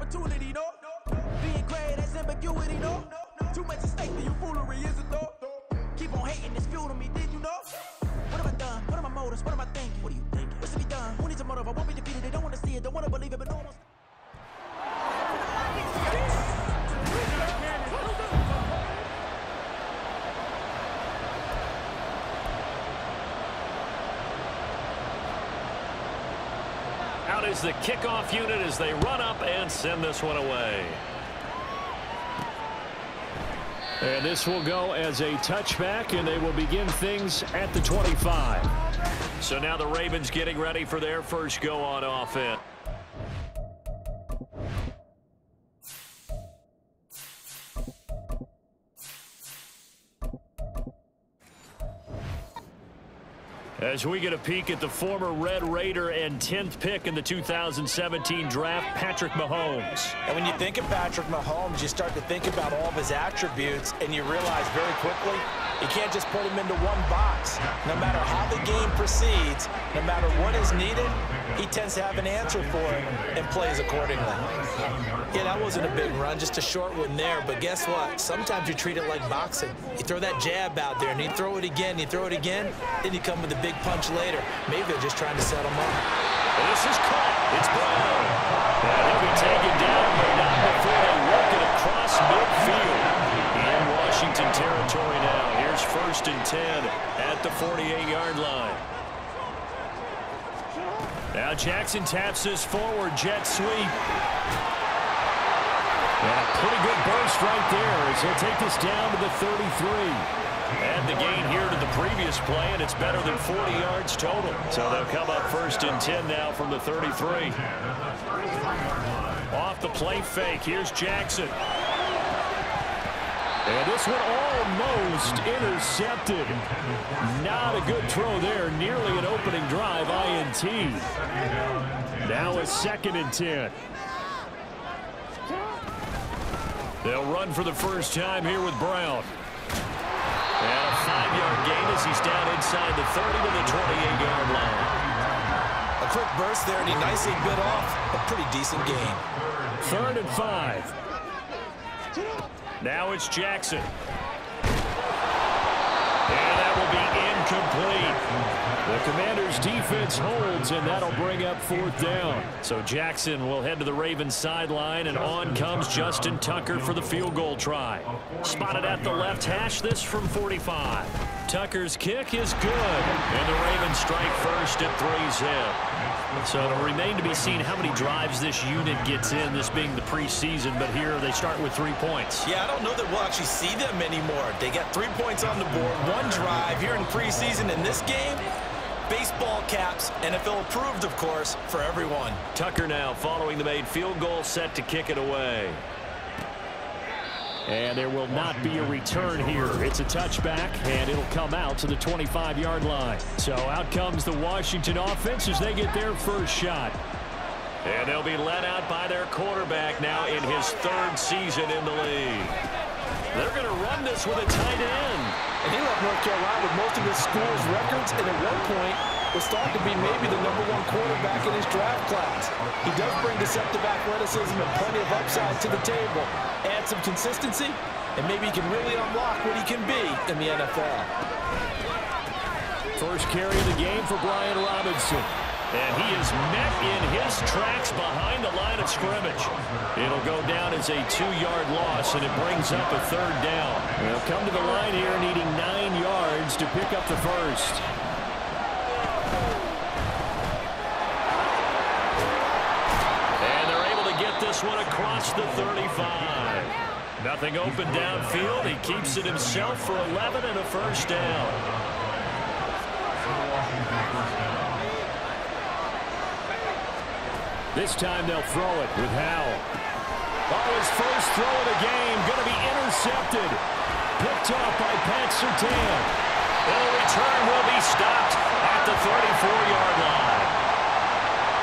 opportunity, no. Being great, that's ambiguity, no. Too much at stake for your foolery, is it though? Keep on hating, it's fuel to me, did you know? What have I done? What are my motives? What am I thinking? What are you thinking? What's to be done? Who needs a motive? I won't be defeated. They don't want to see it, don't want to believe it, but no one's... Out is the kickoff unit as they run up and send this one away. And this will go as a touchback, and they will begin things at the 25. So now the Ravens getting ready for their first go on offense. As we get a peek at the former Red Raider and 10th pick in the 2017 draft, Patrick Mahomes. And when you think of Patrick Mahomes, you start to think about all of his attributes, and you realize very quickly you can't just put him into one box. No matter how the game proceeds, no matter what is needed, he tends to have an answer for it and plays accordingly. Yeah, that wasn't a big run, just a short one there, but guess what? Sometimes you treat it like boxing. You throw that jab out there, and you throw it again, then you come with a big punch later. Maybe they're just trying to set him up. This is caught. It's Brown. And he'll be taken down, but not before they work it across midfield. In Washington territory now. Here's 1st and 10 at the 48-yard line. Now Jackson taps this forward, jet sweep. And a pretty good burst right there as he'll take this down to the 33. And the gain here to the previous play, and it's better than 40 yards total. So they'll come up 1st and 10 now from the 33. Off the play fake, here's Jackson. And this one almost intercepted. Not a good throw there, nearly an opening drive, INT. Now a 2nd and 10. They'll run for the first time here with Brown. And a 5-yard gain as he's down inside the 30 to the 28-yard line. A quick burst there, and he nicely bit off a pretty decent gain. 3rd and 5. Now it's Jackson. And that will be incomplete. The Commanders' defense holds, and that'll bring up 4th down. So Jackson will head to the Ravens sideline, and on comes Justin Tucker for the field goal try. Spotted at the left hash, this from 45. Tucker's kick is good, and the Ravens strike first at 3-zip. So it'll remain to be seen how many drives this unit gets in, this being the preseason, but here they start with 3 points. Yeah, I don't know that we'll actually see them anymore. They got 3 points on the board, 1 drive here in preseason. In this game, baseball caps, NFL approved, of course, for everyone. Tucker now following the made field goal, set to kick it away. And there will not be a return here. It's a touchback, and it'll come out to the 25-yard line. So out comes the Washington offense as they get their first shot. And they'll be led out by their quarterback now in his 3rd season in the league. They're going to run this with a tight end. And he left North Carolina with most of his school's records, and at one point was thought to be maybe the #1 quarterback in his draft class. He does bring deceptive athleticism and plenty of upside to the table. Add some consistency, and maybe he can really unlock what he can be in the NFL. First carry of the game for Brian Robinson. And he is met in his tracks behind the line of scrimmage. It'll go down as a 2-yard loss, and it brings up a 3rd down. They'll come to the line here needing 9 yards to pick up the first. And they're able to get this one across the 35. Nothing open downfield. He keeps it himself for 11 and a first down. This time they'll throw it with Howell. Oh, his first throw of the game going to be intercepted. Picked up by Pat Surtain. The return will be stopped at the 34-yard line.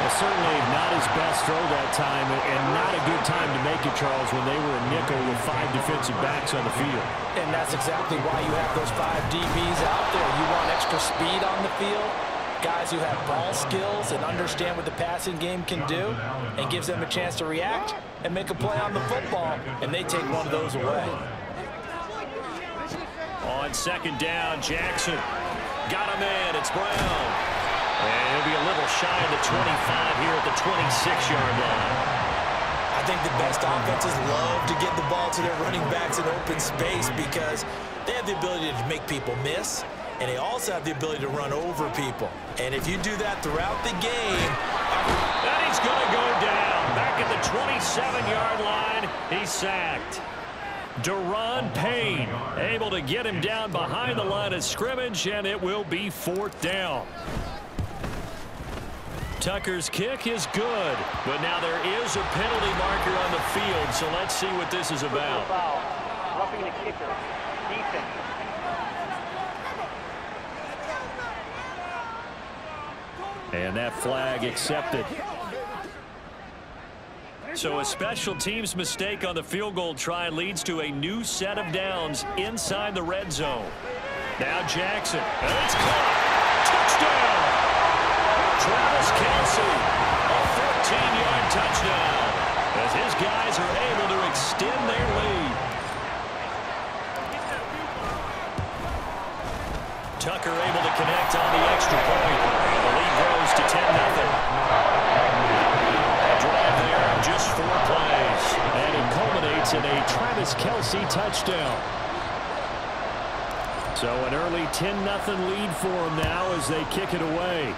Well, certainly not his best throw that time, and not a good time to make it, Charles, when they were a nickel with 5 defensive backs on the field. And that's exactly why you have those 5 DBs out there. You want extra speed on the field. Guys who have ball skills and understand what the passing game can do, and gives them a chance to react and make a play on the football, and they take one of those away. On second down, Jackson got him in. It's Brown. And he'll be a little shy of the 25 here at the 26-yard line. I think the best offenses love to get the ball to their running backs in open space because they have the ability to make people miss, and they also have the ability to run over people. And if you do that throughout the game... And he's going to go down. Back at the 27-yard line, he's sacked. Deron Payne able to get him down behind the line of scrimmage, and it will be 4th down. Tucker's kick is good, but now there is a penalty marker on the field, so let's see what this is about. Roughing the kicker. Defense. And that flag accepted. So a special teams mistake on the field goal try leads to a new set of downs inside the red zone. Now Jackson, and it's caught. Touchdown! Travis Kelce, a 14-yard touchdown, as his guys are able to extend their lead. Tucker able to connect on the extra point. The lead grows to 10-0. Drive there, just 4 plays. And it culminates in a Travis Kelce touchdown. So an early 10-0 lead for them now as they kick it away.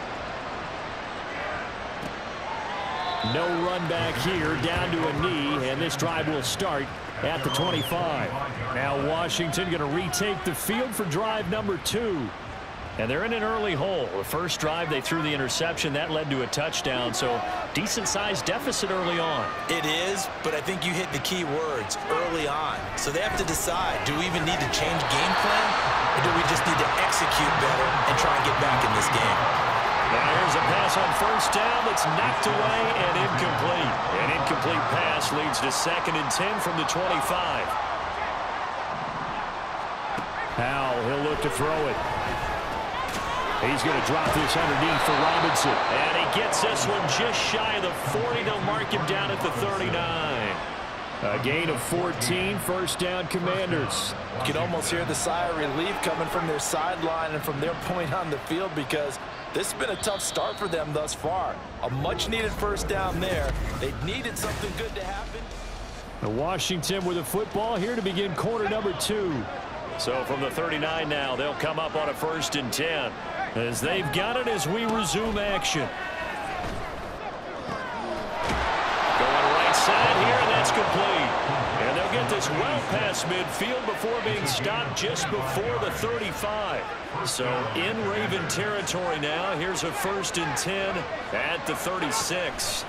No run back here, down to a knee, and this drive will start at the 25. Now Washington going to retake the field for drive number 2. And they're in an early hole. The first drive, they threw the interception. That led to a touchdown, so decent-sized deficit early on. It is, but I think you hit the key words, early on. So they have to decide, do we even need to change game plan, or do we just need to execute better and try and get back in this game? Now here's a pass on first down that's knocked away and incomplete. An incomplete pass leads to 2nd and 10 from the 25. Howell, he'll look to throw it. He's going to drop this underneath for Robinson. And he gets this one just shy of the 40. They'll mark him down at the 39. A gain of 14, first down Commanders. You can almost hear the sigh of relief coming from their sideline and from their point on the field because this has been a tough start for them thus far. A much-needed first down there. They needed something good to happen. Washington with a football here to begin quarter number 2. So from the 39 now, they'll come up on a 1st and 10. As they've got it as we resume action. Going right side here, and that's complete. And they'll get this well past midfield before being stopped just before the 35. So in Raven territory now, here's a 1st and 10 at the 36.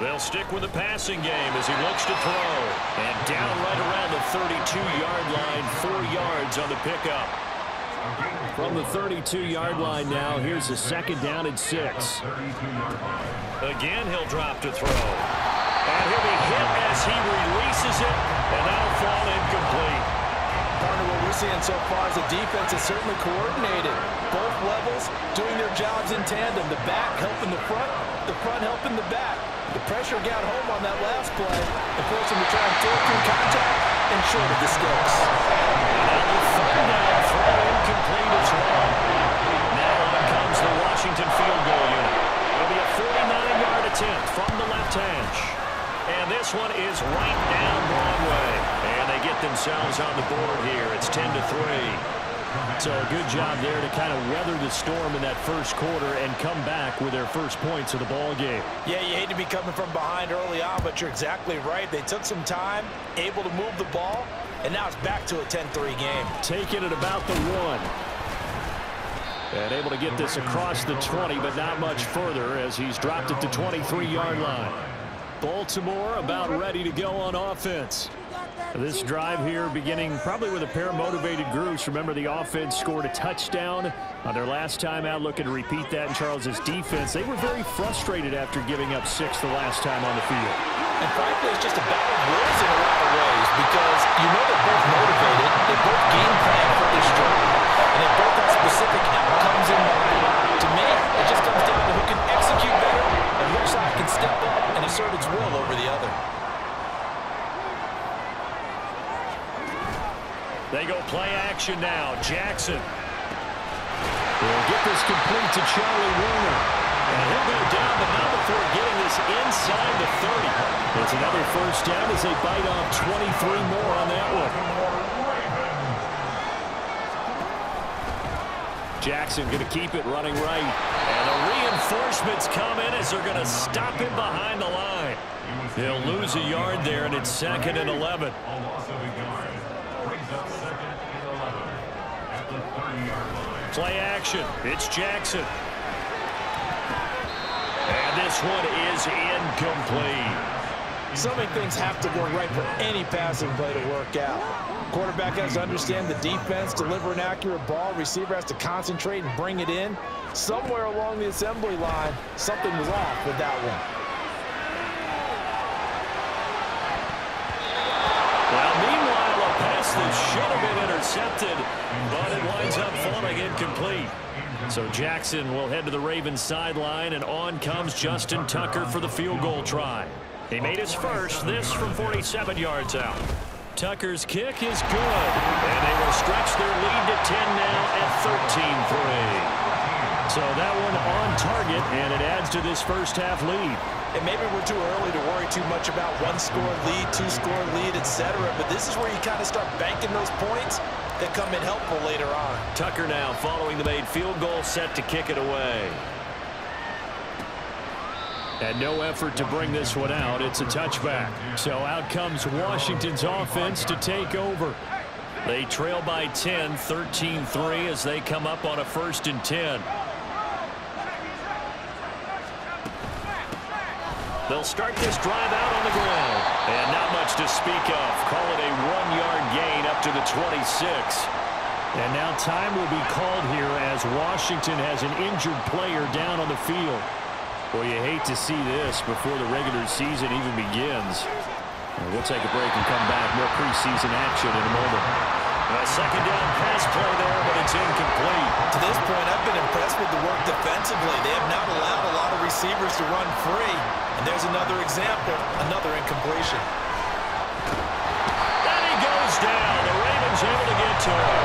They'll stick with the passing game as he looks to throw. And down right around the 32-yard line, 4 yards on the pickup. From the 32-yard line now, here's a 2nd down and 6. Again, he'll drop to throw. And he'll be hit as he releases it, and that'll fall incomplete. Partner, what we're seeing so far is the defense is certainly coordinated. Both levels doing their jobs in tandem. The back helping the front helping the back. The pressure got home on that last play and forced him to try and throw through contact and short of the sticks. Now the 3rd down throw incomplete as well. Now on comes the Washington field goal unit. It'll be a 49-yard attempt from the left hash. And this one is right down Broadway. And they get themselves on the board here. It's 10-3. So a good job there to kind of weather the storm in that first quarter and come back with their first points of the ball game. Yeah, you hate to be coming from behind early on, but you're exactly right. They took some time, able to move the ball, and now it's back to a 10-3 game. Taking it about the 1. And able to get this across the 20, but not much further as he's dropped it to 23-yard line. Baltimore about ready to go on offense. This drive here beginning probably with a pair of motivated groups. Remember, the offense scored a touchdown on their last time out. Looking to repeat that in Charles's defense. They were very frustrated after giving up 6 the last time on the field. And frankly, it's just a battle of wills in a lot of ways because you know they're both motivated. They both game plan for this drive. And they both have specific outcomes in mind. To me, it just comes down to who can execute better and which side can step up and assert its will over the other. They go play action now. Jackson will get this complete to Charlie Warner. And he'll go down, but not before getting this inside the 30. It's another first down as they bite off 23 more on that one. Jackson going to keep it running right. And the reinforcements come in as they're going to stop him behind the line. He'll lose a yard there, and it's 2nd and 11. Play action. It's Jackson. And this one is incomplete. So many things have to go right for any passing play to work out. Quarterback has to understand the defense, deliver an accurate ball. Receiver has to concentrate and bring it in. Somewhere along the assembly line, something was off with that one. Well, meanwhile, a pass that should have been intercepted, but it winds up falling incomplete. So Jackson will head to the Ravens sideline, and on comes Justin Tucker for the field goal try. He made his first, this from 47 yards out. Tucker's kick is good, and they will stretch their lead to 10 now at 13-3. So that one on target, and it adds to this first half lead. And maybe we're too early to worry too much about one-score lead, two-score lead, etc. But this is where you kind of start banking those points that come in helpful later on. Tucker now following the made field goal, set to kick it away. And no effort to bring this one out. It's a touchback. So out comes Washington's offense to take over. They trail by 10, 13-3 as they come up on a 1st and 10. They'll start this drive out on the ground. And not much to speak of. Call it a 1-yard gain up to the 26. And now time will be called here as Washington has an injured player down on the field. Well, you hate to see this before the regular season even begins. We'll take a break and come back. More preseason action in a moment. A 2nd down pass play there, but it's incomplete. To this point, I've been impressed with the work defensively. They have not allowed a lot of receivers to run free. And there's another example, another incompletion. And he goes down. The Ravens able to get to him.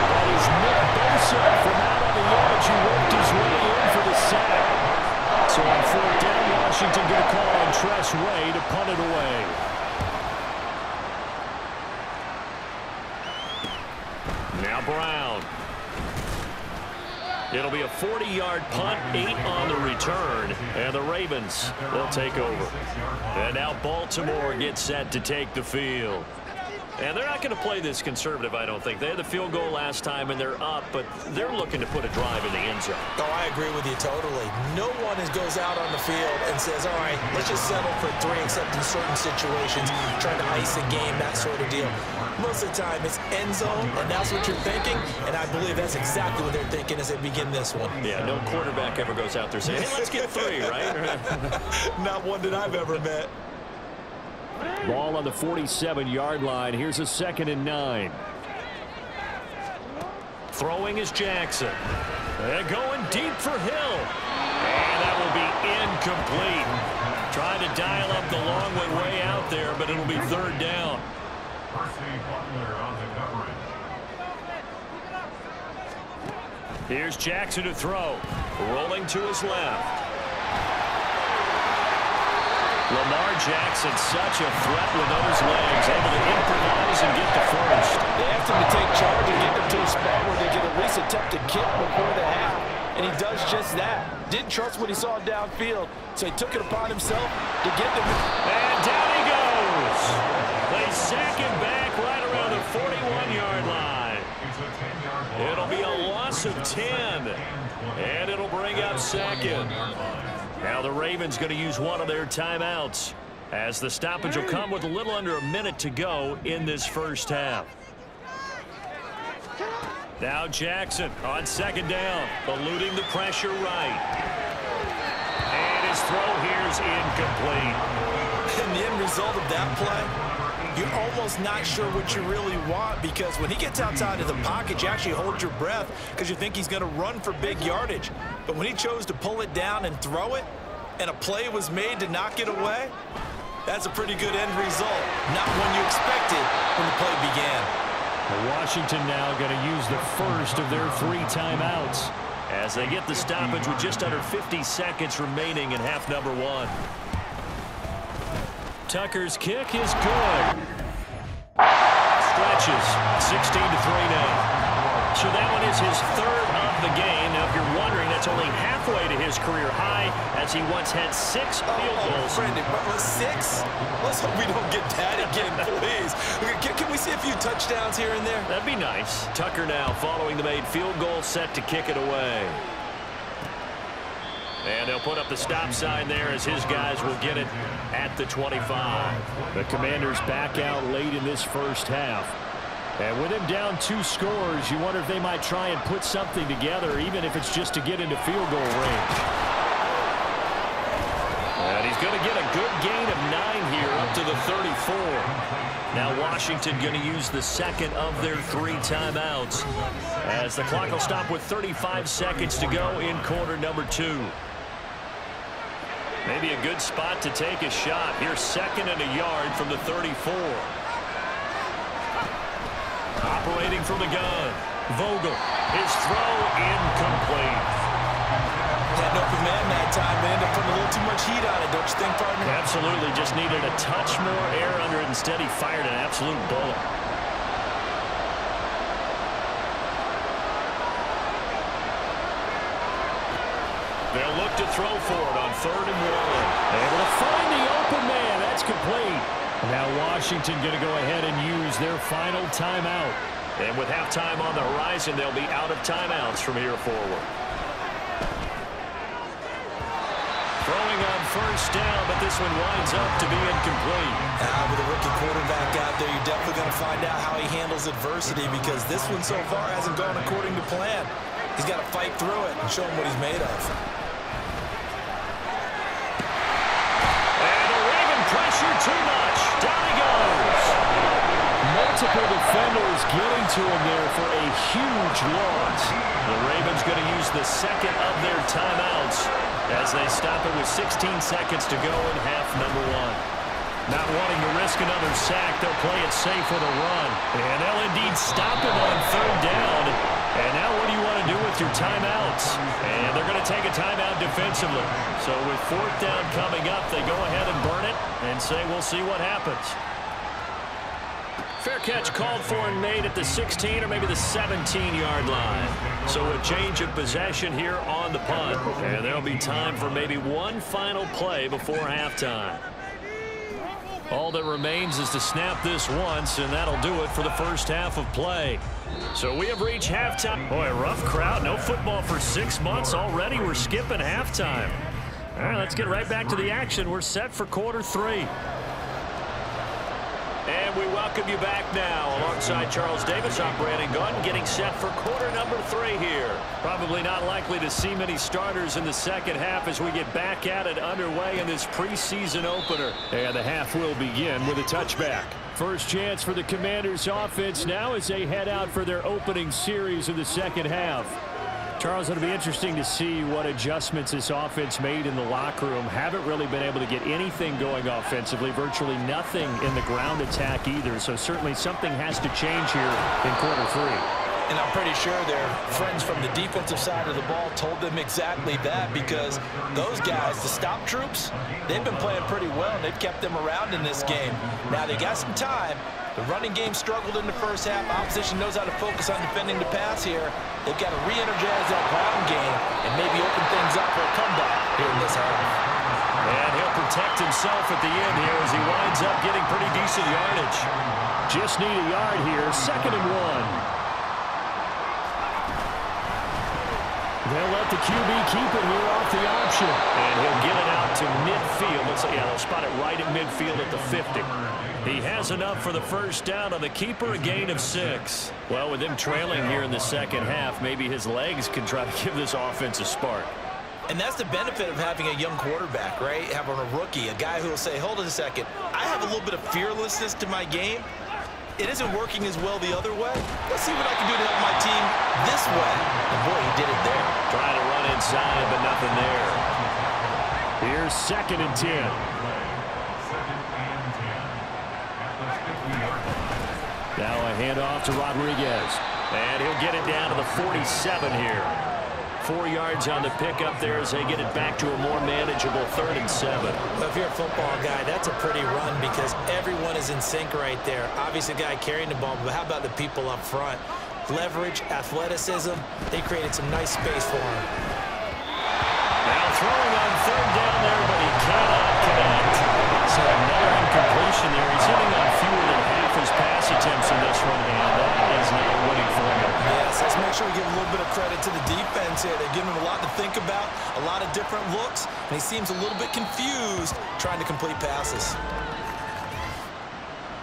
That is Nick Bosa from out on the edge who worked his way in for the sack. So on 4th down, Washington going to call on Tress Way to punt it away. Now Brown. It'll be a 40-yard punt, 8 on the return, and the Ravens will take over. And now Baltimore gets set to take the field. And they're not going to play this conservative, I don't think. They had the field goal last time, and they're up, but they're looking to put a drive in the end zone. Oh, I agree with you totally. No one goes out on the field and says, all right, let's just settle for 3, except in certain situations, trying to ice a game, that sort of deal. Most of the time, it's end zone, and that's what you're thinking, and I believe that's exactly what they're thinking as they begin this one. Yeah, no quarterback ever goes out there saying, hey, let's get 3, right? Not one that I've ever met. Ball on the 47-yard line. Here's a 2nd and 9. Throwing is Jackson. And going deep for Hill. And that will be incomplete. Trying to dial up the long one way out there, but it'll be 3rd down. Here's Jackson to throw. Rolling to his left. Lamar Jackson, such a threat with those legs, able to improvise and get to first. They asked him to take charge and get them to a spot where they can at least attempt to kick before the half. And he does just that. Didn't trust what he saw downfield, so he took it upon himself to get them. And down he goes. They sack him back right around the 41-yard line. It'll be a loss of 10. And it'll bring up 2nd. Now the Ravens going to use one of their timeouts as the stoppage will come with a little under a minute to go in this first half. Now Jackson on 2nd down, eluding the pressure right. And his throw here is incomplete. And the end result of that play, you're almost not sure what you really want, because when he gets outside of the pocket, you actually hold your breath because you think he's going to run for big yardage. But when he chose to pull it down and throw it, and a play was made to knock it away, that's a pretty good end result. Not one you expected when the play began. Washington now going to use the first of their 3 timeouts as they get the stoppage with just under 50 seconds remaining in half number 1. Tucker's kick is good. Stretches 16-3 now. So that one is his 3rd of the game. Now, if you're wondering, that's only halfway to his career high, as he once had 6 field goals. Brandon, but 6? Let's hope we don't get that again, please. Can we see a few touchdowns here and there? That'd be nice. Tucker now following the made field goal, set to kick it away. And they'll put up the stop sign there as his guys will get it at the 25. The Commanders back out late in this first half. And with him down 2 scores, you wonder if they might try and put something together, even if it's just to get into field goal range. And he's going to get a good gain of 9 here up to the 34. Now Washington going to use the 2nd of their 3 timeouts, as the clock will stop with 35 seconds to go in quarter number 2. Maybe a good spot to take a shot. Here's 2nd and a yard from the 34. Operating from the gun. Vogel. His throw incomplete. Had an open man that time, but ended up putting a little too much heat on it, don't you think, partner? Absolutely. Just needed a touch more air under it. Instead, he fired an absolute bullet. They'll look to throw for it on 3rd and 1. Able to find the open man. That's complete. Now Washington going to go ahead and use their final timeout. And with halftime on the horizon, they'll be out of timeouts from here forward. Throwing on 1st down, but this one winds up to be incomplete. With a rookie quarterback out there, you're definitely going to find out how he handles adversity, because this one so far hasn't gone according to plan. He's got to fight through it and show him what he's made of. Pressure too much. Down he goes. Multiple defenders getting to him there for a huge loss. The Ravens going to use the 2nd of their timeouts as they stop it with 16 seconds to go in half number 1. Not wanting to risk another sack, they'll play it safe with a run. And they'll indeed stop him on 3rd down. And now what do you want to do with your timeouts? And they're going to take a timeout defensively. So with 4th down coming up, they go ahead and burn it and say we'll see what happens. Fair catch called for and made at the 16 or maybe the 17-yard line. So a change of possession here on the punt. And there'll be time for maybe one final play before halftime. All that remains is to snap this once, and that'll do it for the first half of play. So we have reached halftime. Boy, a rough crowd. No football for 6 months already. We're skipping halftime. All right, let's get right back to the action. We're set for quarter 3. And we welcome you back now alongside Charles Davis. I'm Brandon Gordon, getting set for quarter number 3 here. Probably not likely to see many starters in the second half as we get back at it underway in this preseason opener. And the half will begin with a touchback. First chance for the Commanders offense now as they head out for their opening series of the second half. Charles, it'll be interesting to see what adjustments this offense made in the locker room. Haven't really been able to get anything going offensively, virtually nothing in the ground attack either. So certainly something has to change here in quarter 3. And I'm pretty sure their friends from the defensive side of the ball told them exactly that, because those guys, the stop troops, they've been playing pretty well, and they've kept them around in this game. Now they got some time. The running game struggled in the first half. Opposition knows how to focus on defending the pass here. They've got to re-energize that ground game and maybe open things up for a comeback here in this half. And he'll protect himself at the end here as he winds up getting pretty decent yardage. Just need a yard here, 2nd and 1. They'll let the QB keep it here off the option. And he'll get it out to midfield. They'll spot it right at midfield at the 50. He has enough for the first down on the keeper, a gain of 6. Well, with him trailing here in the second half, maybe his legs can try to give this offense a spark. And that's the benefit of having a young quarterback, right? Having a rookie, a guy who will say, hold on a second, I have a little bit of fearlessness to my game. It isn't working as well the other way. Let's see what I can do to help my team this way. And boy, he did it there. Trying to run inside, but nothing there. Here's 2nd and 10. Now a handoff to Rodriguez. And he'll get it down to the 47 here. 4 yards on the pickup there as they get it back to a more manageable 3rd and 7. Well, if you're a football guy, that's a pretty run because everyone is in sync right there. Obviously, the guy carrying the ball, but how about the people up front? Leverage, athleticism, they created some nice space for him. Now throwing on 3rd down there, but he cannot connect. So another incompletion there. He's hitting on fewer than half his pass attempts in this one, and that is not winning for him. Yes, let's make sure we give a little bit of credit to the defense here. They're giving him a lot to think about, a lot of different looks, and he seems a little bit confused trying to complete passes.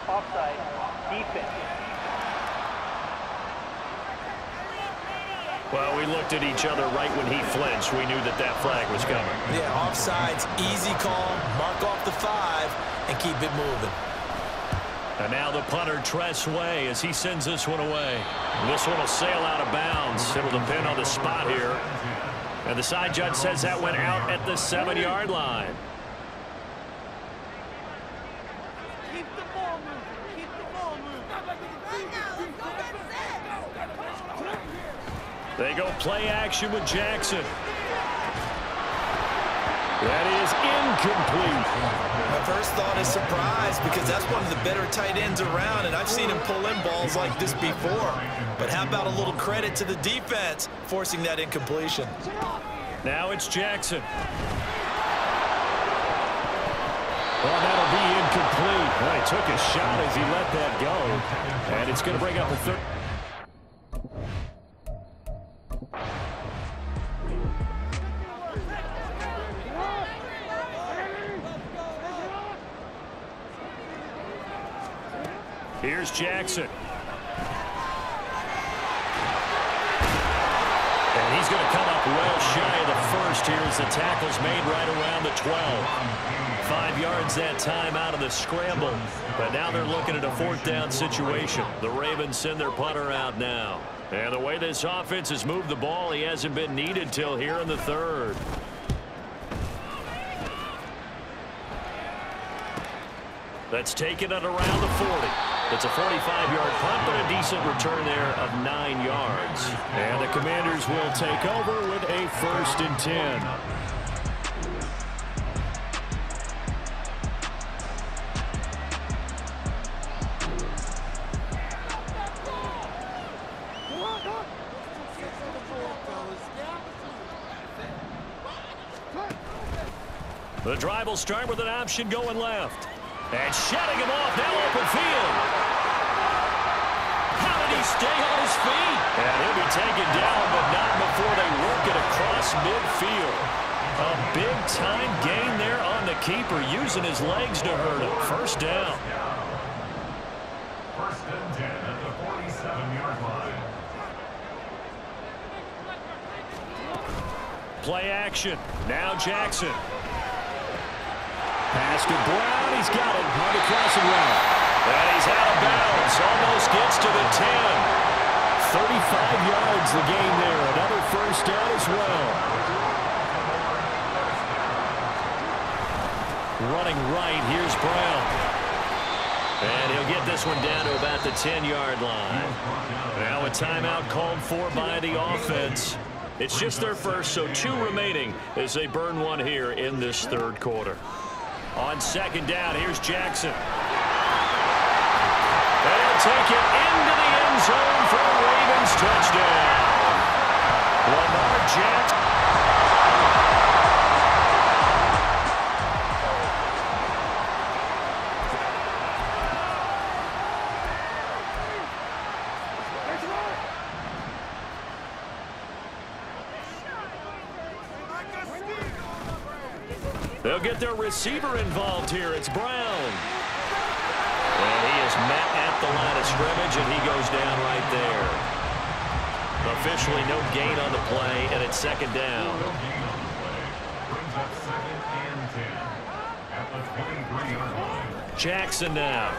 Offside. Defense. Well, we looked at each other right when he flinched. We knew that that flag was coming. Yeah, offsides, easy call, mark off the 5, and keep it moving. And now the punter, Tress Way, as he sends this one away. This one will sail out of bounds. It'll depend on the spot here. And the side judge says that went out at the 7-yard line. Keep the ball moving. Keep the ball moving. They go play action with Jackson. That is incomplete. My first thought is surprise because that's one of the better tight ends around, and I've seen him pull in balls like this before. But how about a little credit to the defense forcing that incompletion? Now it's Jackson. Well, that'll be incomplete. Well, he took a shot as he let that go. And it's going to bring up a 3rd. Here's Jackson. And he's going to come up well shy of the 1st here as the tackle's made right around the 12. 5 yards that time out of the scramble. But now they're looking at a 4th down situation. The Ravens send their punter out now. And the way this offense has moved the ball, he hasn't been needed till here in the 3rd. That's taken at around the 40. It's a 45-yard punt, but a decent return there of 9 yards. And the Commanders will take over with a 1st and 10. The drive will start with an option going left. And shutting him off, now open field. How did he stay on his feet? And he'll be taken down, but not before they work it across midfield. A big-time gain there on the keeper, using his legs to hurt him. 1st down. 1st and 10 at the 47-yard line. Play action. Now Jackson. Pass to Brown. He's got it on the crossing route. And he's out of bounds. Almost gets to the 10. 35 yards the gain there. Another 1st down as well. Running right. Here's Brown. And he'll get this one down to about the 10-yard line. Now a timeout called for by the offense. It's just their 1st, so 2 remaining as they burn one here in this 3rd quarter. On 2nd down, here's Jackson. And he'll take it into the end zone for a Ravens touchdown. Lamar Jackson. They'll get their receiver involved here. It's Brown. And he is met at the line of scrimmage, and he goes down right there. Officially no gain on the play, and it's 2nd down. Jackson now.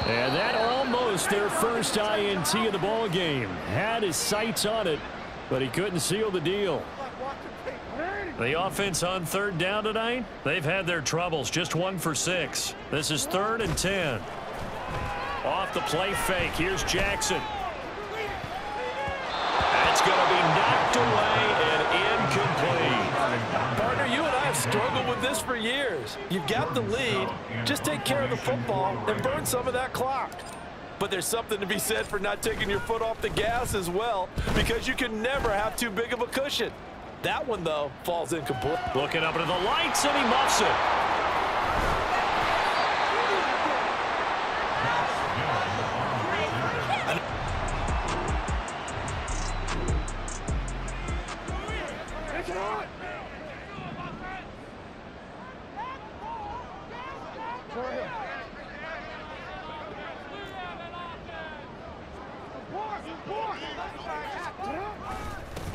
And that almost their first INT of the ball game. Had his sights on it, but he couldn't seal the deal. The offense on third down tonight, they've had their troubles. Just 1 for 6. This is 3rd and 10. Off the play fake. Here's Jackson. That's going to be knocked away and incomplete. Partner, you and I have struggled with this for years. You've got the lead. Just take care of the football and burn some of that clock. But there's something to be said for not taking your foot off the gas as well, because you can never have too big of a cushion. That one, though, falls incomplete. Looking up into the lights, and he muffs it.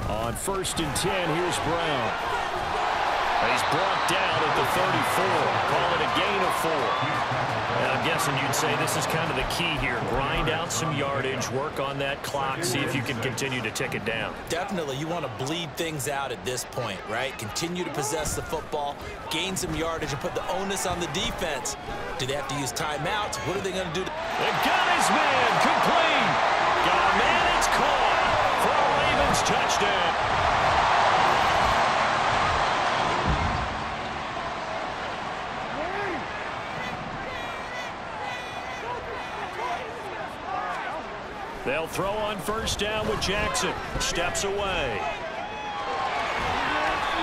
On 1st and 10, here's Brown. He's brought down at the 34. Call it a gain of 4. And I'm guessing you'd say this is kind of the key here. Grind out some yardage, work on that clock, see if you can continue to tick it down. Definitely, you want to bleed things out at this point, right? Continue to possess the football, gain some yardage, and put the onus on the defense. Do they have to use timeouts? What are they going to do? They got his man, complete. Got a man, it's caught for a Ravens touchdown. They'll throw on 1st down with Jackson. Steps away.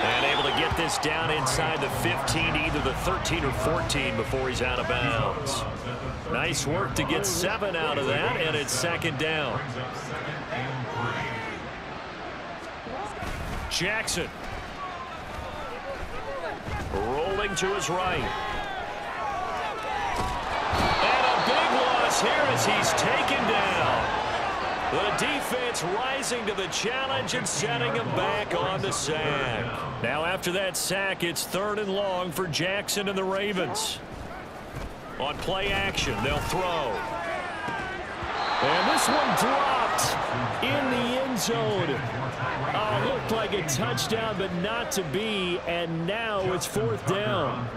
And able to get this down inside the 15, either the 13 or 14 before he's out of bounds. Nice work to get 7 out of that, and it's 2nd down. Jackson. Rolling to his right. And a big loss here as he's taken down. The defense rising to the challenge and setting him back on the sack. Now after that sack, it's 3rd and long for Jackson and the Ravens. On play action, they'll throw. And this one dropped in the end zone. Looked like a touchdown, but not to be. And now it's 4th down.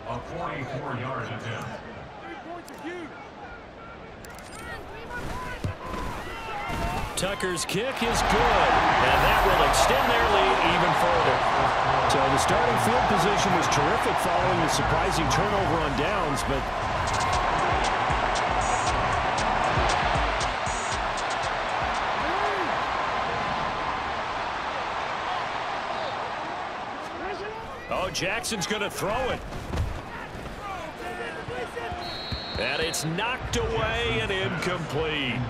A 44-yard attempt. Tucker's kick is good, and that will extend their lead even further. So the starting field position was terrific following the surprising turnover on downs, but Jackson's going to throw it. And it's knocked away and incomplete.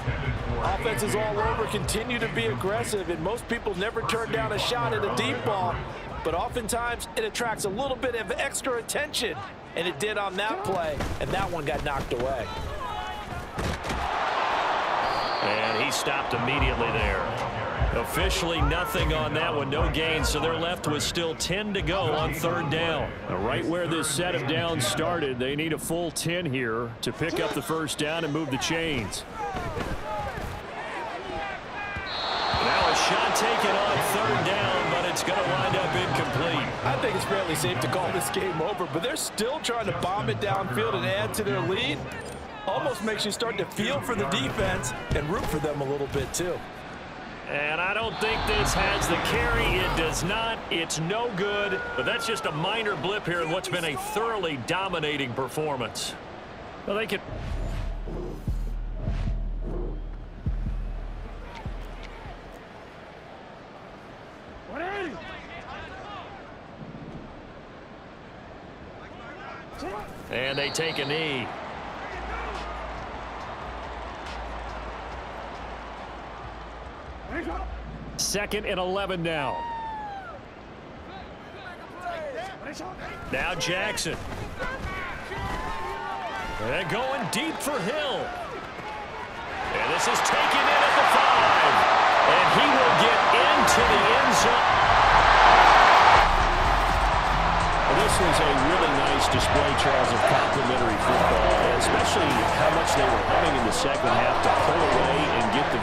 Offense is all over, continue to be aggressive, and most people never turn down a shot at a deep ball, but oftentimes it attracts a little bit of extra attention, and it did on that play, and that one got knocked away. And he stopped immediately there. Officially nothing on that one, no gain, so they're left with still 10 to go on 3rd down. Right where this set of downs started, they need a full 10 here to pick up the 1st down and move the chains. Now a shot taken on 3rd down, but it's going to wind up incomplete. I think it's fairly safe to call this game over, but they're still trying to bomb it downfield and add to their lead. Almost makes you start to feel for the defense and root for them a little bit too. And I don't think this has the carry. It does not. It's no good. But that's just a minor blip here in what's been a thoroughly dominating performance. Well, they could... And they take a knee. Second and 11 now. Now Jackson. They're going deep for Hill. And this is taken in at the 5. And he will get into the end zone. This was a really nice display, Charles, of complimentary football, especially how much they were humming in the second half to pull away and get the